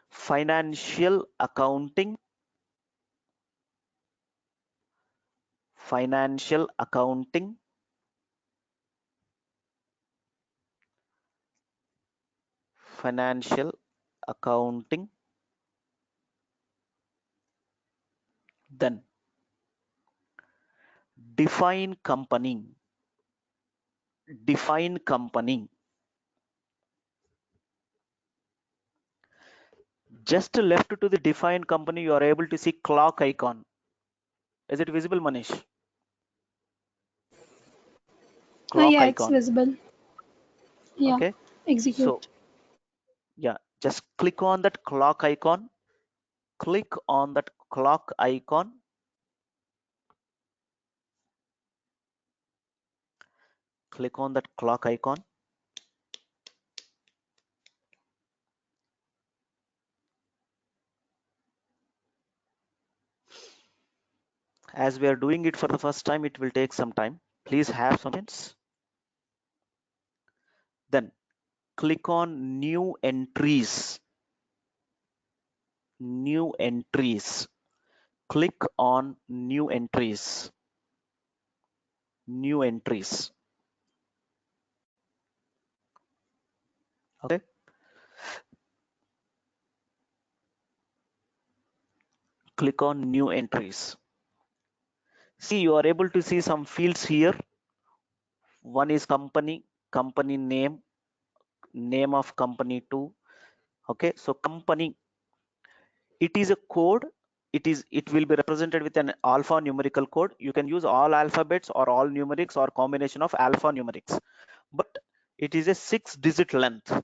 financial accounting, financial accounting, financial accounting. Then define company, define company. Just left to the define company, you are able to see clock icon. Is it visible, Manish? Clock
Yeah, it's
icon.
visible. Yeah.
Okay, so
Execute.
yeah, just click on that clock icon, click on that clock icon, click on that clock icon. As we are doing it for the first time, it will take some time. Please have some patience. Then click on new entries. New entries. Click on new entries. New entries. Okay. Click on new entries. See, you are able to see some fields here. One is company, company name, name of company two. Okay, so company, it is a code. It will be represented with an alphanumerical code. You can use all alphabets or all numerics or combination of alphanumerics, but it is a 6-digit length.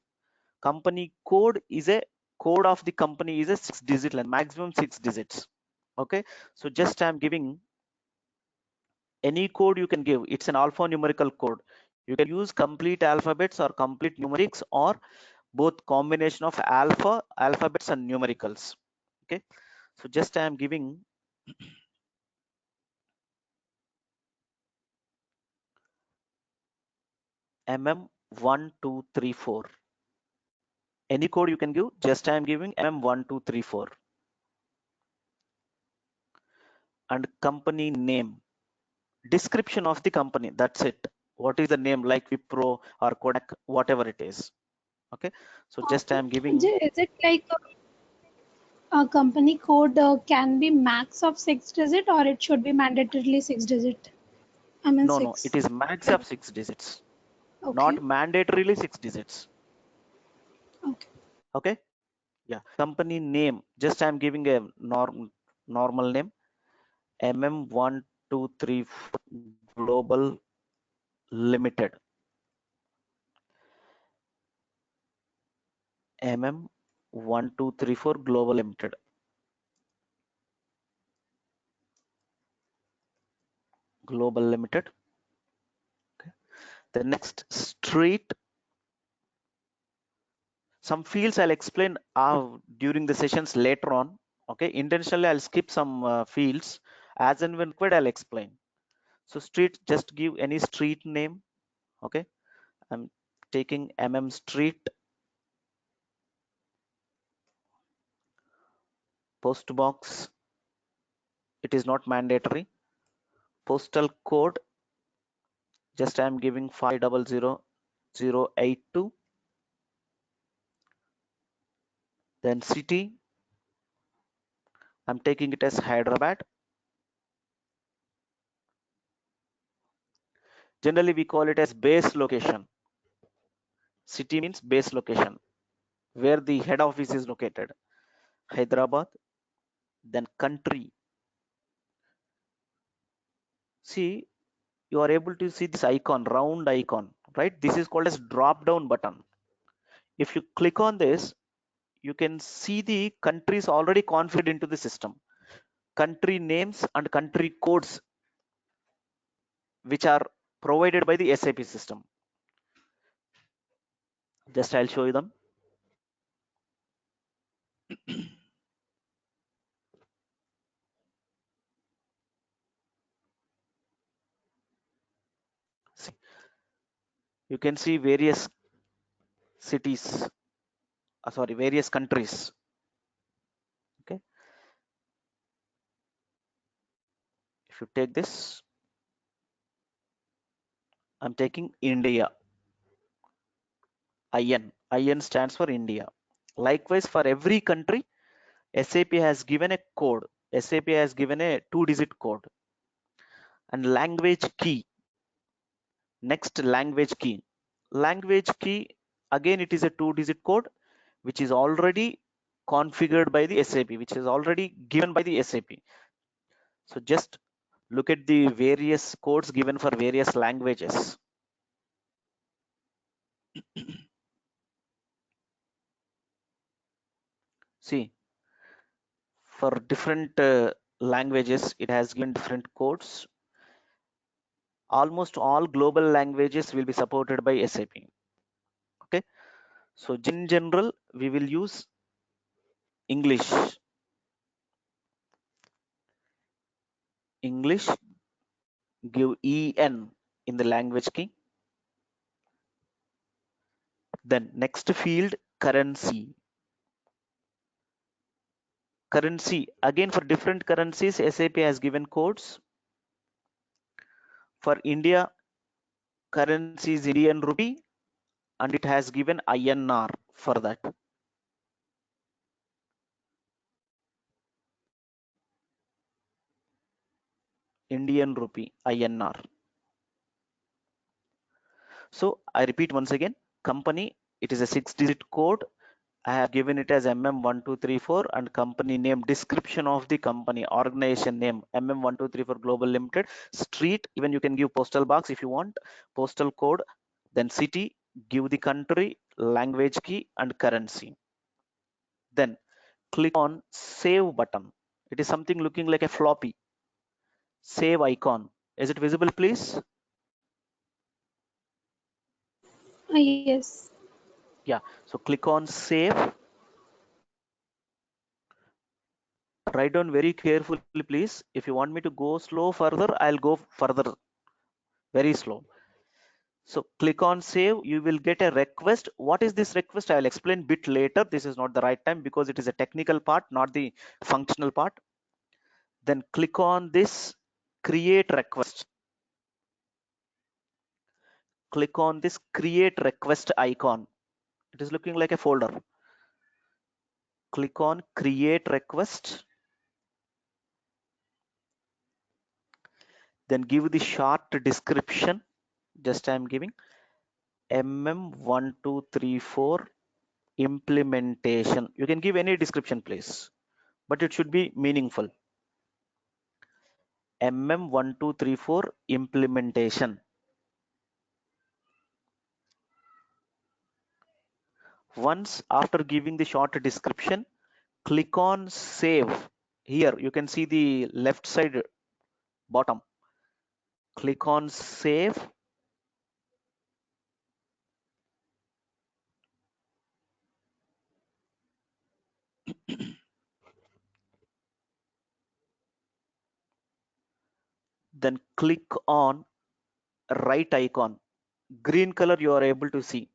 Company code is a code of the company is a 6-digit length, maximum 6 digits. Okay, so just I'm giving any code you can give. It's an alphanumerical code. You can use complete alphabets or complete numerics or both combination of alphabets and numericals. Okay, so just I am giving mm1234. Any code you can give, just I am giving mm1234. And company name, description of the company, that's it. What is the name, like Wipro or Kodak, whatever it is. Okay, so just I am giving
Is it like a company code can be max of 6 digit or it should be mandatorily 6 digit? I mean
no, it
six.
is max of 6 digits, not
Okay.
mandatorily 6 digits.
Okay.
Okay, yeah. Company name, just I'm giving a normal name, mm1234 global limited. mm1234 global limited. Global limited. Okay. The next, street. Some fields I'll explain during the sessions later on. Okay, intentionally I'll skip some fields. As and when required, I'll explain. So street, just give any street name. Okay, I'm taking street. Post box, it is not mandatory. Postal code, just I'm giving 500082. Then city, I'm taking it as Hyderabad. Generally we call it as base location. City means base location, where the head office is located, Hyderabad. Then country, see, you are able to see this icon, round icon, right? This is called as drop down button. If you click on this, you can see the countries already configured into the system, country names and country codes which are provided by the SAP system. Just I'll show you them. See, you can see various cities, sorry, various countries. Okay, if you take this, I'm taking India. IN stands for India. Likewise, for every country, SAP has given a code. SAP has given a 2-digit code. And language key. Next, language key. Language key, again, it is a 2-digit code which is already configured by the SAP, which is already given by the SAP. So just look at the various codes given for various languages. See, for different languages, it has given different codes. Almost all global languages will be supported by SAP. Okay, so in general, we will use English. English, give EN in the language key. Then next field, currency. Currency, again for different currencies, SAP has given codes. For India, currency is Indian rupee and it has given INR for that. Indian rupee, INR. So I repeat once again, company, it is a 6-digit code. I have given it as MM1234 and company name, description of the company, organization name, MM1234 Global Limited, street, even you can give postal box if you want, postal code, then city, give the country, language key and currency. Then click on save button. It is something looking like a floppy. Save icon. Is it visible, please?
Yes.
Yeah. So click on save. Write down very carefully, please. If you want me to go slow further, I'll go further very slow. So click on save. You will get a request. What is this request? I'll explain bit later. This is not the right time because it is a technical part, not the functional part. Then click on this create request. Click on this create request icon. It is looking like a folder. Click on create request. Then give the short description. Just I am giving MM1234 implementation. You can give any description, please, but it should be meaningful. MM1234 implementation. Once after giving the short description, click on save. Here you can see the left side bottom. Click on save. Then click on right icon. Green color you are able to see.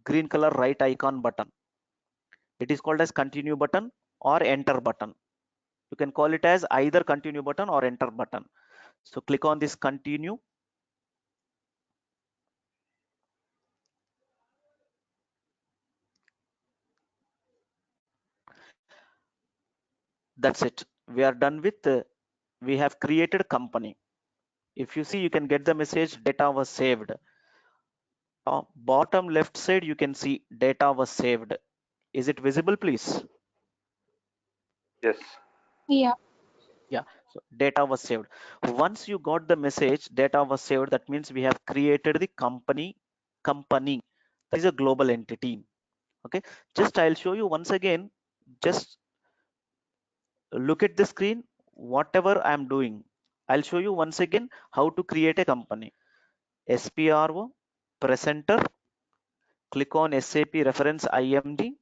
Green color right icon button. It is called as continue button or enter button. You can call it as either continue button or enter button. So click on this continue. That's it. We are done with, we have created company. If you see, you can get the message data was saved. Bottom left side, you can see data was saved. Is it visible, please?
Yes.
Yeah.
Yeah, so data was saved. Once you got the message data was saved, that means we have created the company. That is a global entity. Okay, just I'll show you once again. Just look at the screen, whatever I'm doing. I'll show you once again how to create a company. SPRO, presenter, click on SAP reference IMD,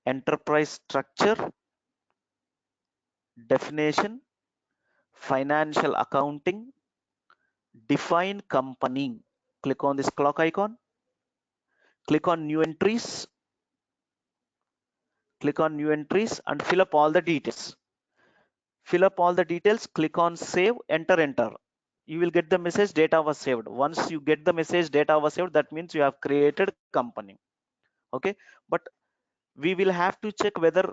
enterprise structure, definition, financial accounting, define company. Click on this clock icon, click on new entries, and fill up all the details. Fill up all the details, click on save, enter. You will get the message data was saved. Once you get the message data was saved, that means you have created company. Okay, but we will have to check whether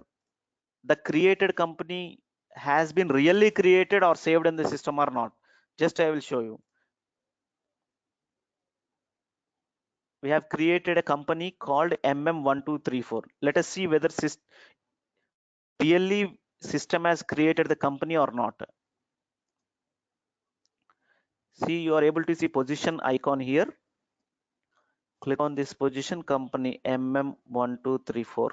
the created company has been really created or saved in the system or not. Just I will show you. We have created a company called MM1234. Let us see whether really system has created the company or not. See, you are able to see position icon here. Click on this position company MM1234.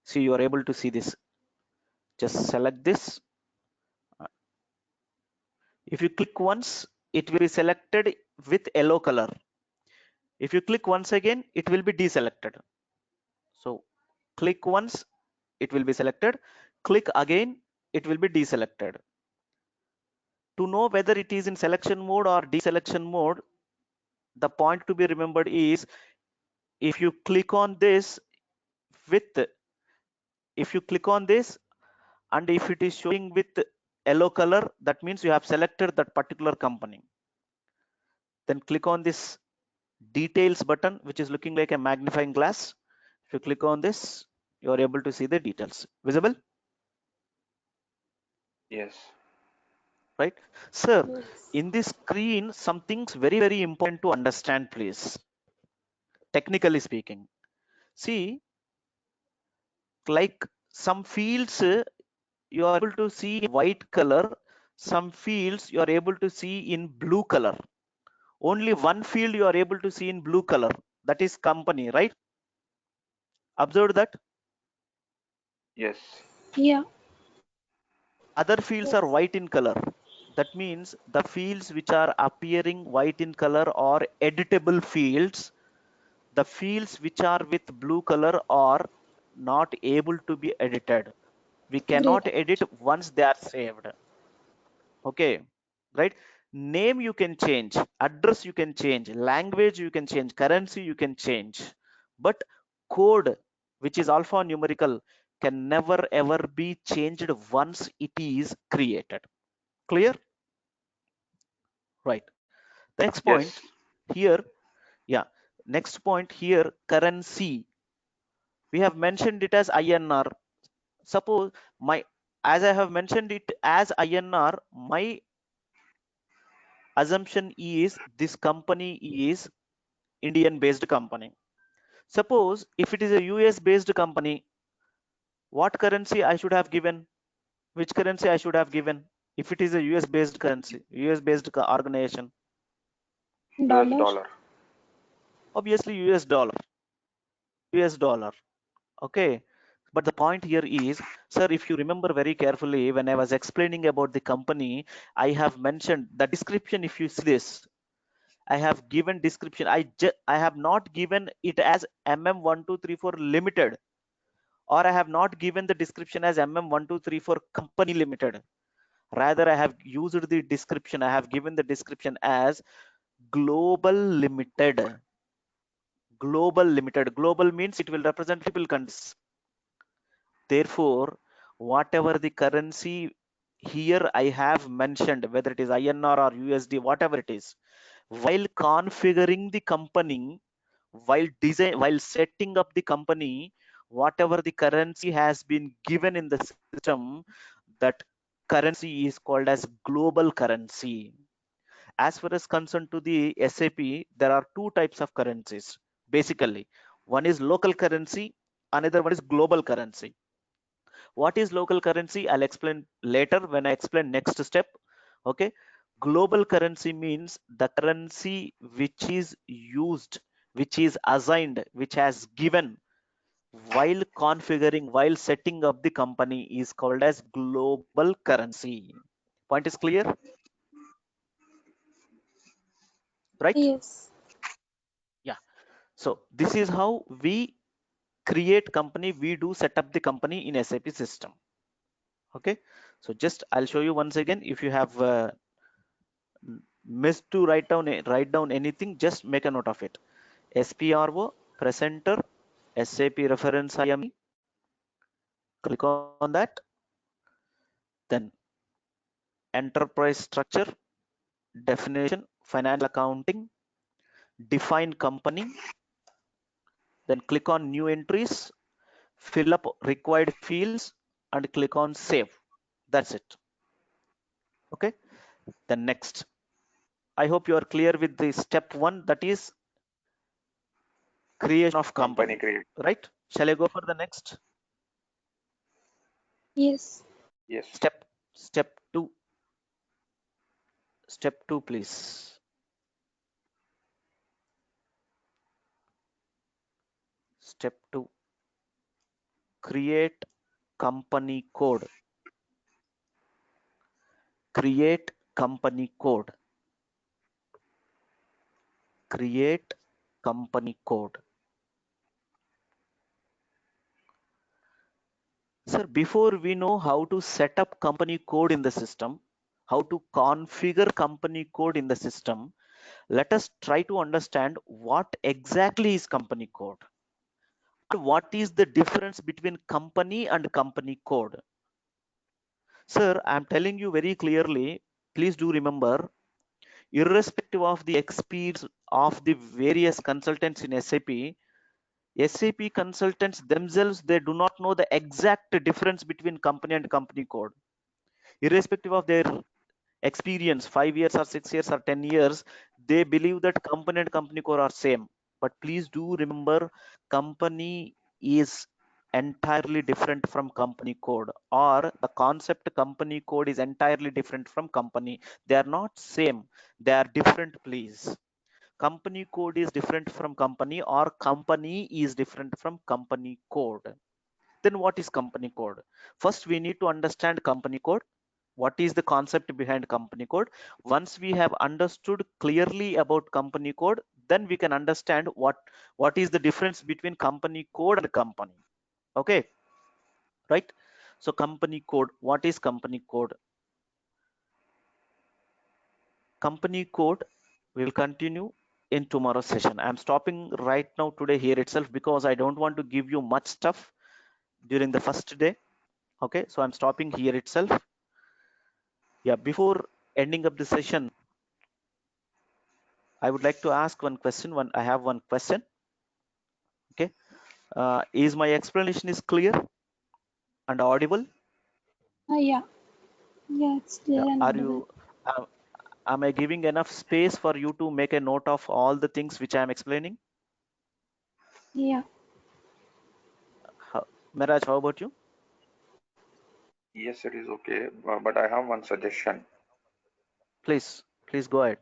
See, you are able to see this. Just select this. If you click once, it will be selected with yellow color. If you click once again, it will be deselected. So click once, it will be selected. Click again, it will be deselected. To know whether it is in selection mode or deselection mode, the point to be remembered is if you click on this with, if you click on this and if it is showing with yellow color, that means you have selected that particular company. Then click on this details button, which is looking like a magnifying glass. If you click on this, you are able to see the details. Visible?
Yes.
Right? Sir,
Yes.
in this screen, some things very, very important to understand, please. Technically speaking. See, like some fields you are able to see in white color, some fields you are able to see in blue color. Only one field you are able to see in blue color, that is company, right? Observe that.
Yes.
Yeah.
Other fields are
Yes.
white in color. That means the fields which are appearing white in color are editable fields. The fields which are with blue color are not able to be edited. We cannot
Great.
edit once they are saved. Okay, right? Name you can change, address you can change, language you can change, currency you can change, but code, which is alphanumerical, can never ever be changed once it is created. Clear? Right. The next point
Yes.
here, yeah, next point here, currency. We have mentioned it as INR. Suppose my, as I have mentioned it as INR, my assumption is this company is Indian based company. Suppose if it is a US based company, what currency I should have given? Which currency I should have given? If it is a US based currency, US based organization,
US
Dollar.
dollar.
obviously US dollar. US dollar. Okay. But the point here is, sir, if you remember very carefully, when I was explaining about the company, I have mentioned the description. If you see this, I have given description. I have not given it as MM1234 Limited, or I have not given the description as MM1234 Company Limited. Rather, I have used the description. I have given the description as Global Limited. Global Limited. Global means it will represent multiple countries. Therefore, whatever the currency here I have mentioned, whether it is INR or USD, whatever it is, while configuring the company, while setting up the company, whatever the currency has been given in the system, that currency is called as global currency. As far as concerned to the SAP, there are two types of currencies. Basically, one is local currency, another one is global currency. What is local currency? I'll explain later when I explain next step. Okay. Global currency means the currency which is used, which is assigned, which has given while configuring, while setting up the company is called as global currency. Point is clear, right?
Yes.
Yeah. So this is how we create company. We do set up the company in SAP system. Okay. So just I'll show you once again. If you have missed to write down anything, just make a note of it. SPRO presenter SAP reference IME, click on that. Then enterprise structure, definition, financial accounting, define company, then click on new entries, fill up required fields and click on save. That's it. Okay. Then next, I hope you are clear with the step one, that is creation of
Company
company,
create.
right? Shall I go for the next
Yes.
Yes.
step two? Step two, please. Step two, create company code. Create company code. Create company code. Sir, before we know how to set up company code in the system, how to configure company code in the system, let us try to understand what exactly is company code. What is the difference between company and company code? Sir, I'm telling you very clearly, please do remember, irrespective of the experience of the various consultants in SAP, SAP consultants themselves, they do not know the exact difference between company and company code. Irrespective of their experience, 5 years or 6 years or 10 years, they believe that company and company code are same. But please do remember, company is entirely different from company code, or the concept company code is entirely different from company. They are not same, they are different, please. Company code is different from company, or company is different from company code. Then what is company code? First, we need to understand company code. What is the concept behind company code? Once we have understood clearly about company code, then we can understand what is the difference between company code and company. Okay, right? So company code, what is company code? Company code will continue in tomorrow's session. I'm stopping right now today here itself, because I don't want to give you much stuff during the first day. Okay, so I'm stopping here itself. Yeah, before ending up the session, I would like to ask one question. I have one question. Okay, is my explanation is clear and audible?
Yeah. Yeah, it's clear and
Are
audible.
you? Am I giving enough space for you to make a note of all the things which I am explaining?
Yeah.
Miraj, how about you?
Yes, it is okay. But I have one suggestion.
Please go ahead.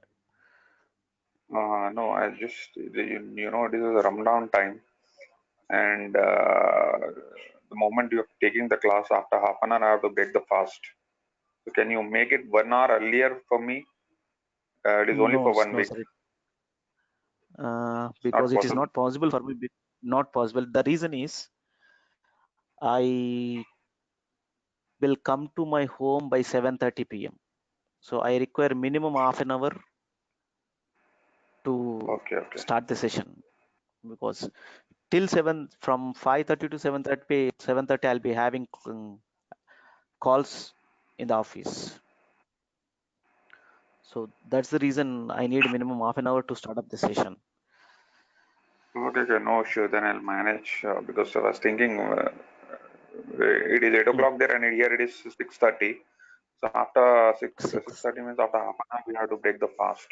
No, I just, this is a Ramadan time, and the moment you're taking the class, after half an hour, I have to break the fast. So can you make it 1 hour earlier for me? It is only for
No,
1
no,
week.
sir.
It's not
Because it is
possible.
not possible for me. Not possible. The reason is, I will come to my home by 7:30 p.m. So I require minimum half an hour to
Okay, okay.
start the session, because till 7, from 5:30 to 7:30 I'll be having calls in the office. So that's the reason I need minimum half an hour to start up the session.
Okay, no issue. Then I'll manage because I was thinking it is 8 o'clock there, and here it is 6:30. So after
6.
6:30 means after half an hour we have to break the fast.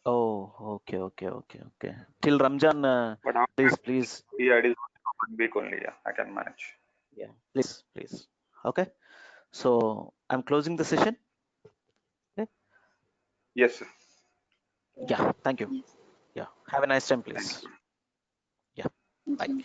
Oh, okay. Till Ramjan,
But after,
please.
yeah, it is only for 1 week only. Yeah, I can manage.
Yeah, please. Okay. So I'm closing the session. Okay.
Yes, sir.
Yeah. Thank you.
Yes.
Yeah. Have a nice time,
Thank
please.
you.
Yeah.
Thank
Bye.
you.